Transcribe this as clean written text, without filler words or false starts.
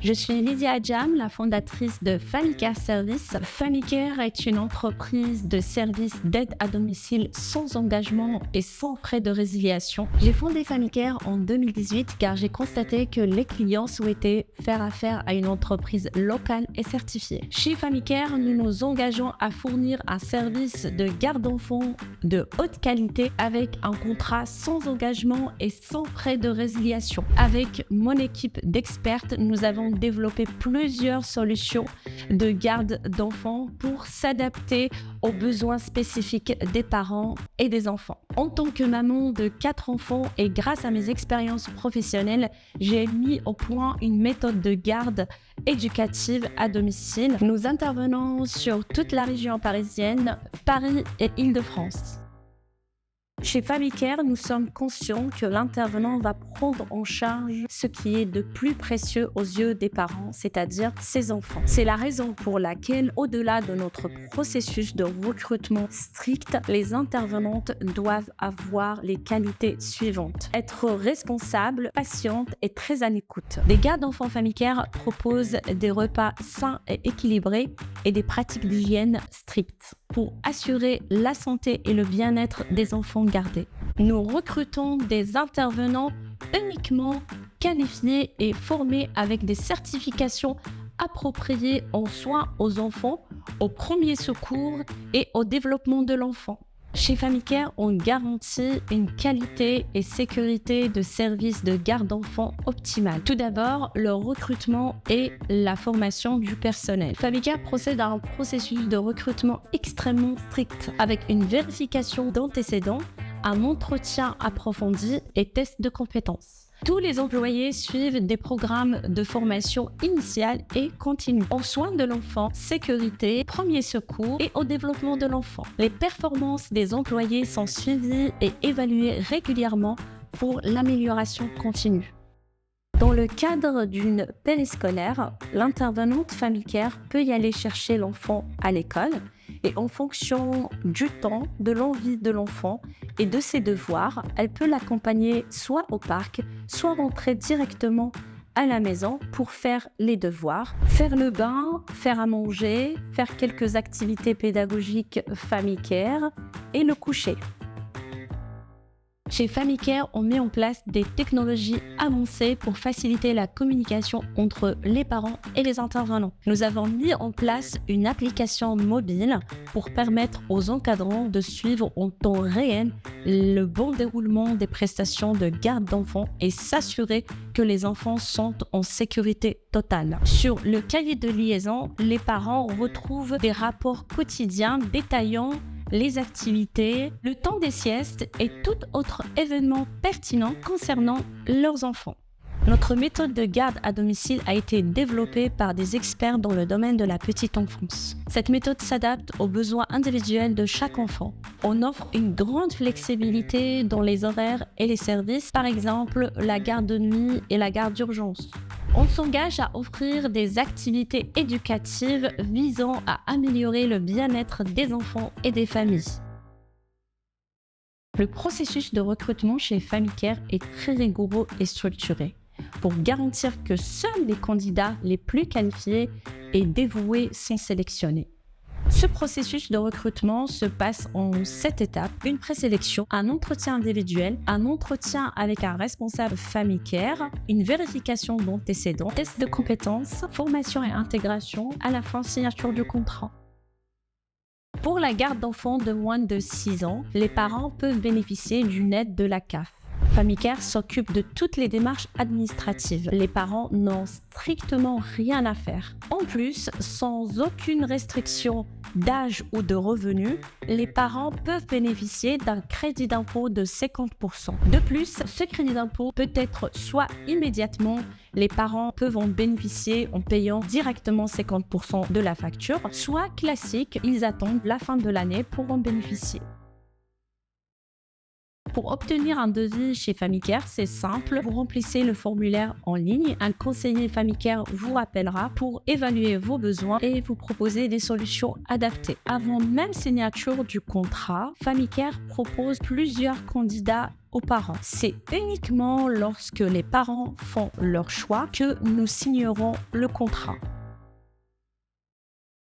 Je suis Lydia Adjam, la fondatrice de FamiCare Service. FamiCare est une entreprise de services d'aide à domicile sans engagement et sans frais de résiliation. J'ai fondé FamiCare en 2018 car j'ai constaté que les clients souhaitaient faire affaire à une entreprise locale et certifiée. Chez FamiCare, nous nous engageons à fournir un service de garde d'enfants de haute qualité avec un contrat sans engagement et sans frais de résiliation. Avec mon équipe d'expertes, nous avons développé plusieurs solutions de garde d'enfants pour s'adapter aux besoins spécifiques des parents et des enfants. En tant que maman de 4 enfants et grâce à mes expériences professionnelles, j'ai mis au point une méthode de garde éducative à domicile. Nous intervenons sur toute la région parisienne, Paris et Île-de-France. Chez FamiCare, nous sommes conscients que l'intervenant va prendre en charge ce qui est de plus précieux aux yeux des parents, c'est-à-dire ses enfants. C'est la raison pour laquelle, au-delà de notre processus de recrutement strict, les intervenantes doivent avoir les qualités suivantes. Être responsable, patiente et très à l'écoute. Les gardes d'enfants FamiCare proposent des repas sains et équilibrés et des pratiques d'hygiène strictes pour assurer la santé et le bien-être des enfants gardés. Nous recrutons des intervenants uniquement qualifiés et formés avec des certifications appropriées en soins aux enfants, aux premiers secours et au développement de l'enfant. Chez FamiCare, on garantit une qualité et sécurité de service de garde d'enfants optimale. Tout d'abord, le recrutement et la formation du personnel. FamiCare procède à un processus de recrutement extrêmement strict avec une vérification d'antécédents, un entretien approfondi et tests de compétences. Tous les employés suivent des programmes de formation initiale et continue en soins de l'enfant, sécurité, premiers secours et au développement de l'enfant. Les performances des employés sont suivies et évaluées régulièrement pour l'amélioration continue. Dans le cadre d'une périscolaire, l'intervenante FamiCare peut y aller chercher l'enfant à l'école et en fonction du temps, de l'envie de l'enfant et de ses devoirs, elle peut l'accompagner soit au parc, soit rentrer directement à la maison pour faire les devoirs, faire le bain, faire à manger, faire quelques activités pédagogiques FamiCare et le coucher. Chez FamiCare, on met en place des technologies avancées pour faciliter la communication entre les parents et les intervenants. Nous avons mis en place une application mobile pour permettre aux encadrants de suivre en temps réel le bon déroulement des prestations de garde d'enfants et s'assurer que les enfants sont en sécurité totale. Sur le cahier de liaison, les parents retrouvent des rapports quotidiens détaillant les activités, le temps des siestes et tout autre événement pertinent concernant leurs enfants. Notre méthode de garde à domicile a été développée par des experts dans le domaine de la petite enfance. Cette méthode s'adapte aux besoins individuels de chaque enfant. On offre une grande flexibilité dans les horaires et les services, par exemple la garde de nuit et la garde d'urgence. On s'engage à offrir des activités éducatives visant à améliorer le bien-être des enfants et des familles. Le processus de recrutement chez FamiCare est très rigoureux et structuré pour garantir que seuls les candidats les plus qualifiés et dévoués sont sélectionnés. Ce processus de recrutement se passe en 7 étapes. Une présélection, un entretien individuel, un entretien avec un responsable FamiCare, une vérification d'antécédents, test de compétences, formation et intégration, à la fin signature du contrat. Pour la garde d'enfants de moins de 6 ans, les parents peuvent bénéficier d'une aide de la CAF. FamiCare s'occupe de toutes les démarches administratives. Les parents n'ont strictement rien à faire. En plus, sans aucune restriction d'âge ou de revenus, les parents peuvent bénéficier d'un crédit d'impôt de 50%. De plus, ce crédit d'impôt peut être soit immédiatement, les parents peuvent en bénéficier en payant directement 50% de la facture, soit classique, ils attendent la fin de l'année pour en bénéficier. Pour obtenir un devis chez Famicare, c'est simple. Vous remplissez le formulaire en ligne. Un conseiller Famicare vous rappellera pour évaluer vos besoins et vous proposer des solutions adaptées. Avant même signature du contrat, Famicare propose plusieurs candidats aux parents. C'est uniquement lorsque les parents font leur choix que nous signerons le contrat.